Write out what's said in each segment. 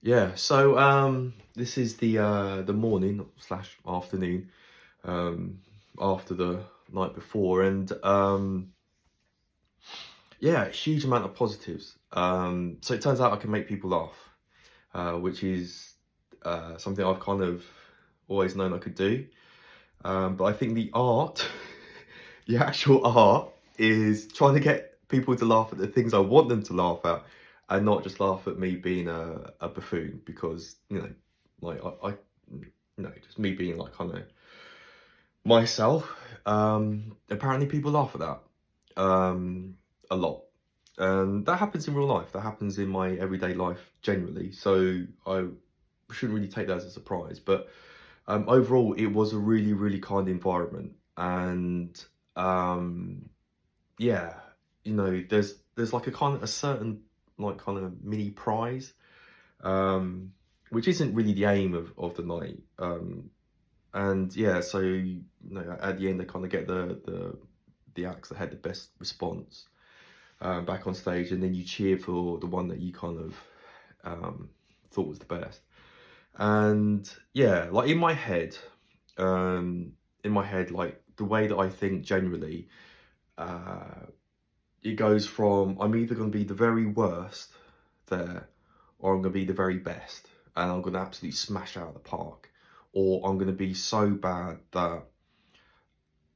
Yeah, so this is the morning slash afternoon um after the night before, and yeah, a huge amount of positives. So it turns out I can make people laugh, which is something I've kind of always known I could do. But I think the art, the actual art, is trying to get people to laugh at the things I want them to laugh at, and not just laugh at me being a buffoon. Because like just me being like kind of myself. Apparently, people laugh at that a lot, and that happens in real life. That happens in my everyday life generally. So I shouldn't really take that as a surprise, but overall, it was a really, really kind environment, and yeah, there's like a certain like kind of mini prize, which isn't really the aim of the night, and yeah, so at the end they kind of get the acts that had the best response back on stage, and then you cheer for the one that you kind of thought was the best. And yeah, like um, in my head, like the way that I think generally, uh, it goes from I'm either going to be the very worst there, or I'm going to be the very best, and I'm going to absolutely smash out of the park, or I'm going to be so bad that,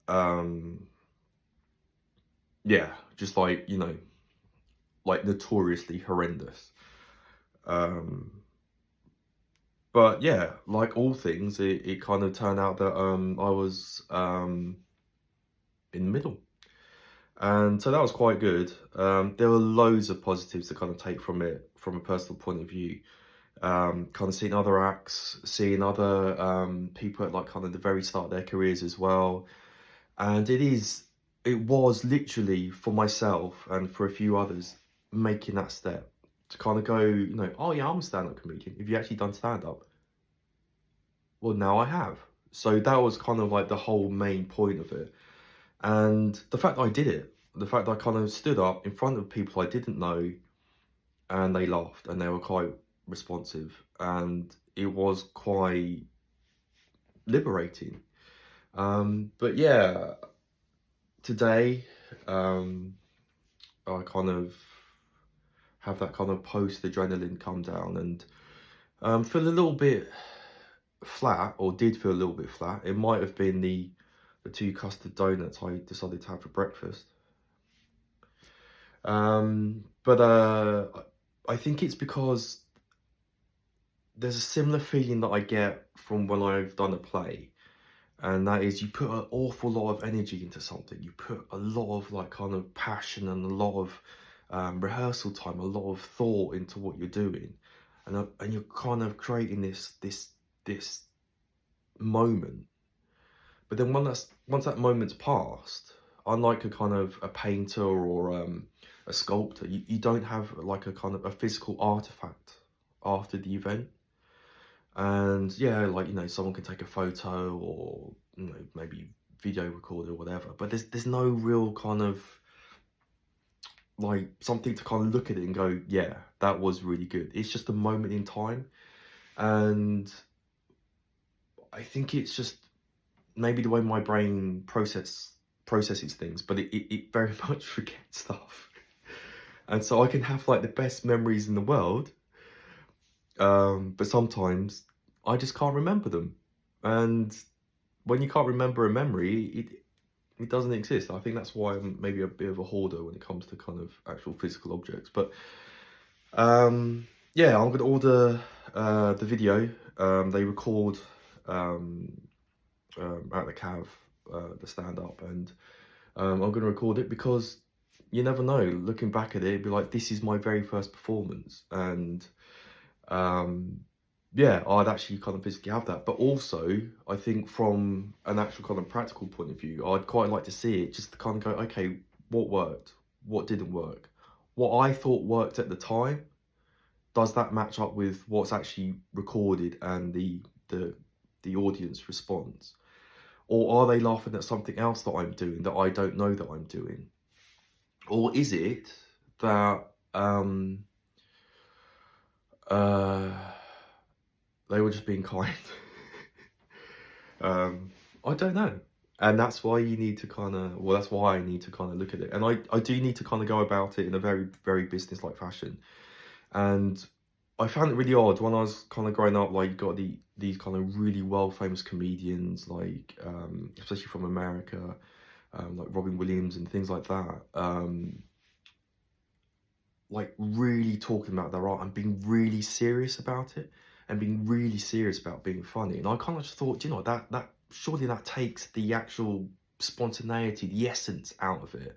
um, yeah, just like like notoriously horrendous. Um, but yeah, like all things, it kind of turned out that I was in the middle. And so that was quite good. There were loads of positives to kind of take from it from a personal point of view. Kind of seeing other acts, seeing other people at like kind of the very start of their careers as well. And it was literally for myself and for a few others making that step to kind of go, oh yeah, I'm a stand-up comedian. Have you actually done stand-up? Well, now I have. So that was kind of like the whole main point of it. And the fact that I did it, the fact that I kind of stood up in front of people I didn't know, and they laughed and they were quite responsive, and it was quite liberating. But yeah, today, um, I kind of have that kind of post adrenaline come down, and feel a little bit flat, or did feel a little bit flat. It might have been the two custard donuts I decided to have for breakfast. But I think it's because there's a similar feeling that I get from when I've done a play, and that is you put an awful lot of energy into something. You put a lot of like kind of passion and a lot of rehearsal time, a lot of thought into what you're doing, and you're kind of creating this moment. But then once that moment's passed, unlike a kind of a painter or a sculptor, you don't have like a kind of a physical artifact after the event. And yeah, like someone can take a photo, or maybe video record or whatever. But there's no real kind of like something to kind of look at it and go, yeah, that was really good. It's just a moment in time, and I think it's just maybe the way my brain processes things, but it very much forgets stuff. And so I can have like the best memories in the world, but sometimes I just can't remember them. And when you can't remember a memory, it doesn't exist. I think that's why I'm maybe a bit of a hoarder when it comes to kind of actual physical objects. But yeah, I'm gonna order the video. They record um, at the Cav, the stand up, and I'm gonna record it because you never know. Looking back at it, it'd be like this is my very first performance, and um, yeah, I'd actually kind of physically have that. But also, I think from an actual kind of practical point of view, I'd quite like to see it just to kind of go, okay, what worked? What didn't work? What I thought worked at the time, does that match up with what's actually recorded and the audience response? Or are they laughing at something else that I'm doing that I don't know that I'm doing? Or is it that uh They were just being kind. um, I don't know. And that's why you need to kind of, well, that's why I need to kind of look at it. And I do need to kind of go about it in a very, very business-like fashion. And I found it really odd when I was kind of growing up, like, you got these kind of really well-famous comedians, like, especially from America, like Robin Williams and things like that, like really talking about their art and being really serious about it and being really serious about being funny. And I kind of just thought, you know, that surely that takes the actual spontaneity, the essence out of it,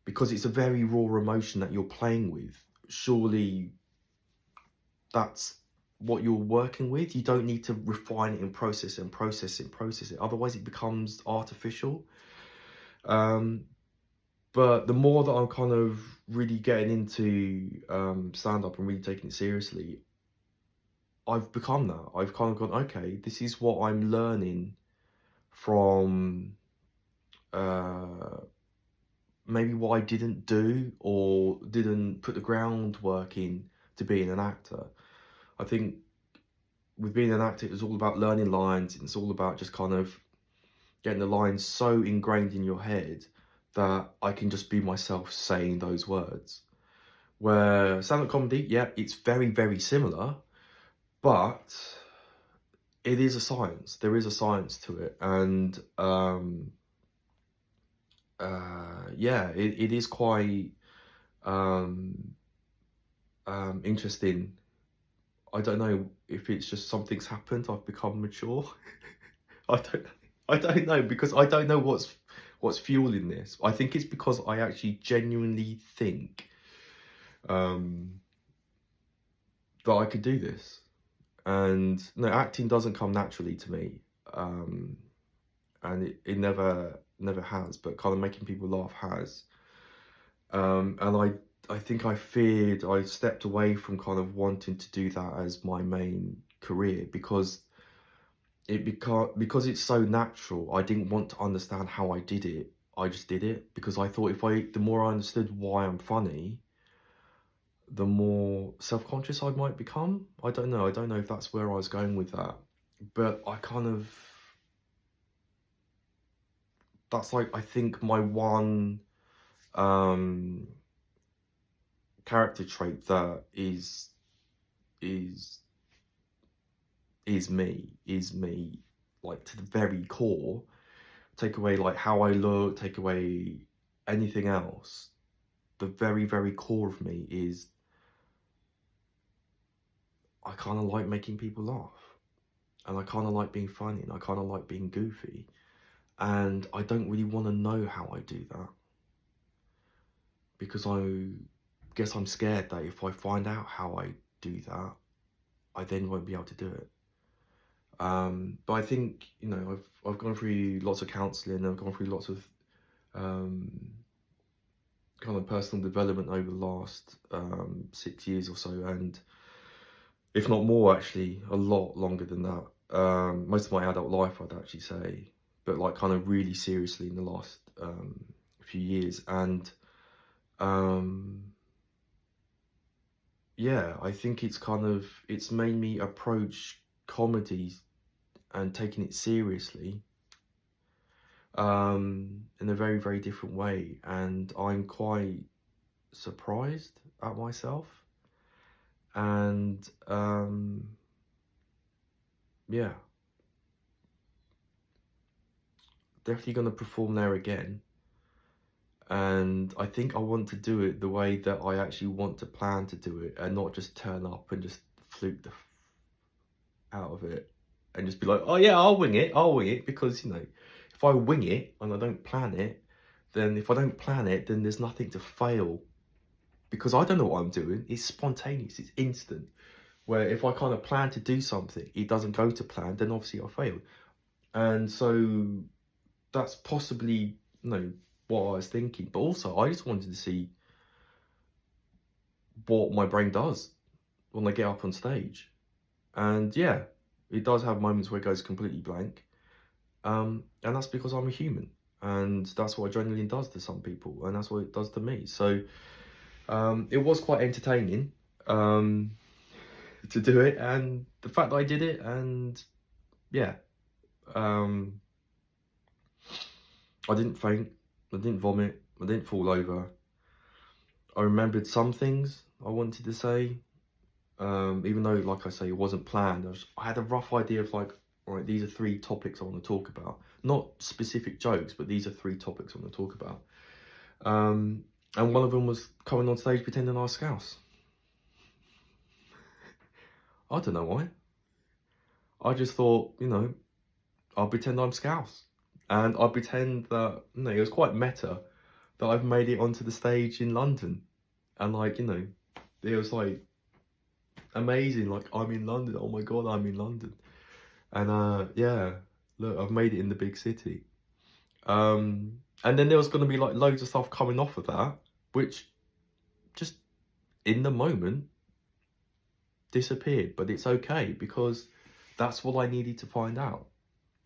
because it's a very raw emotion that you're playing with. Surely that's what you're working with. You don't need to refine it and process it and process it and process it. Otherwise it becomes artificial. But the more that I'm kind of really getting into stand-up and really taking it seriously, I've become that. I've kind of gone, okay, this is what I'm learning from maybe what I didn't do or didn't put the groundwork in to being an actor. I think with being an actor, it's all about learning lines. It's all about just kind of getting the lines so ingrained in your head that I can just be myself saying those words. Where stand-up comedy, yeah, it's very, very similar, but it is a science. There is a science to it. And yeah, it is quite interesting. I don't know if it's just something's happened. I've become mature. I don't know, because I don't know what's fueling this. I think it's because I actually genuinely think that I could do this. And no, acting doesn't come naturally to me. And it never has, but kind of making people laugh has. And I think I stepped away from kind of wanting to do that as my main career because it's so natural. I didn't want to understand how I did it. I just did it because I thought the more I understood why I'm funny, the more self-conscious I might become. I don't know. I don't know if that's where I was going with that, but that's like, I think my one character trait that is me, like, to the very core. Take away like how I look, take away anything else, the very, very core of me is I kind of like making people laugh, and I kind of like being funny, and I kind of like being goofy, and I don't really want to know how I do that, because I guess I'm scared that if I find out how I do that, I then won't be able to do it. But I think, you know, I've gone through lots of counselling, I've gone through lots of kind of personal development over the last 6 years or so, and if not more, actually, a lot longer than that. Most of my adult life, I'd actually say, but like kind of really seriously in the last few years. And yeah, I think it's made me approach comedy and taking it seriously in a very, very different way. And I'm quite surprised at myself. And yeah, definitely going to perform there again. And I think I want to do it the way that I actually want to plan to do it, and not just turn up and just fluke out of it and just be like, oh yeah, I'll wing it, because, you know, if I wing it and I don't plan it, then if I don't plan it, then there's nothing to fail, because I don't know what I'm doing. It's spontaneous, it's instant. Where if I kind of plan to do something, it doesn't go to plan, then obviously I fail. And so that's possibly, you know, what I was thinking. But also, I just wanted to see what my brain does when I get up on stage. And yeah, it does have moments where it goes completely blank. And that's because I'm a human. And that's what adrenaline does to some people. And that's what it does to me. So it was quite entertaining. to do it, and the fact that I did it, and yeah, um, I didn't faint, I didn't vomit, I didn't fall over. I remembered some things I wanted to say, even though, like I say, it wasn't planned. I had a rough idea of like, all right, these are 3 topics I want to talk about. Not specific jokes, but these are 3 topics I want to talk about. And one of them was coming on stage pretending I was Scouse. I don't know why. I just thought, I'll pretend I'm Scouse. And I'll pretend that, it was quite meta that I've made it onto the stage in London. And like, it was like amazing. Like, I'm in London. Oh my God, I'm in London. And yeah, look, I've made it in the big city. And then there was going to be like loads of stuff coming off of that, which just in the moment disappeared. But it's okay, because that's what I needed to find out.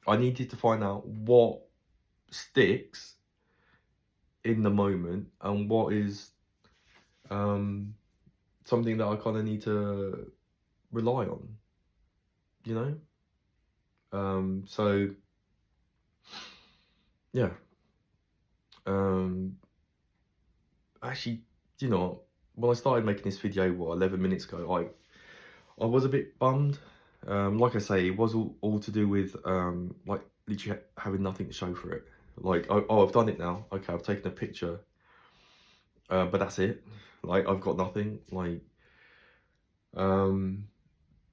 I needed to find out what sticks in the moment and what is something that I kind of need to rely on, so yeah. Actually, when I started making this video, 11 minutes ago, I was a bit bummed. Like I say, it was all to do with like literally having nothing to show for it. Like, oh, I've done it now. Okay, I've taken a picture, but that's it. Like, I've got nothing. Like,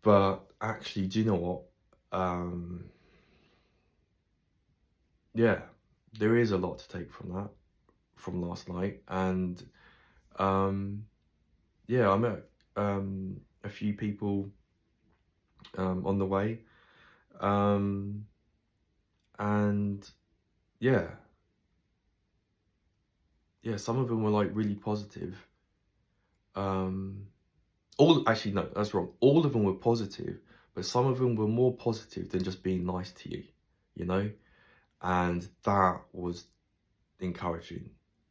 but actually, do you know what? Yeah, there is a lot to take from that, from last night, and yeah, I met a few people on the way, and yeah, some of them were like really positive. Actually, no, that's wrong. All of them were positive, but some of them were more positive than just being nice to you, and that was encouraging.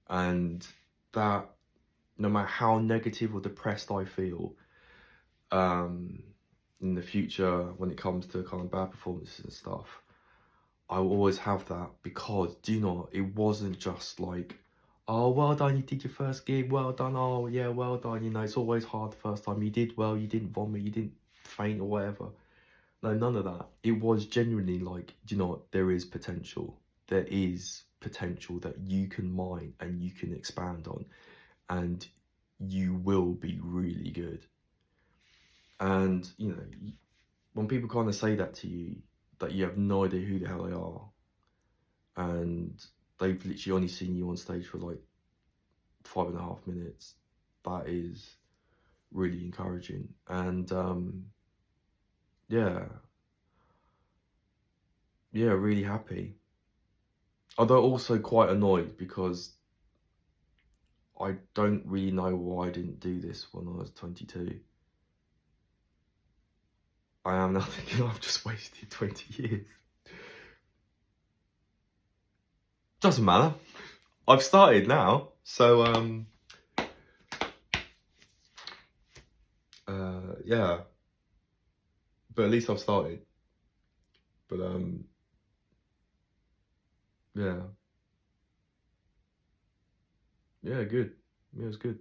And that, no matter how negative or depressed I feel in the future when it comes to kind of bad performances and stuff, I will always have that, because, do you know, it wasn't just like, oh, well done, you did your first gig, well done, oh yeah, well done, it's always hard the first time, you did well, you didn't vomit, you didn't faint or whatever. No, none of that. It was genuinely like, do you know what, there is potential. There is potential that you can mine and you can expand on, and you will be really good. And, when people kind of say that to you, that you have no idea who the hell they are, and they've literally only seen you on stage for like 5.5 minutes, that is really encouraging. And yeah, really happy. Although also quite annoyed, because I don't really know why I didn't do this when I was 22. I am now thinking I've just wasted 20 years. Doesn't matter. I've started now, so yeah. But at least I've started. But yeah. Yeah, good. Yeah, it was good.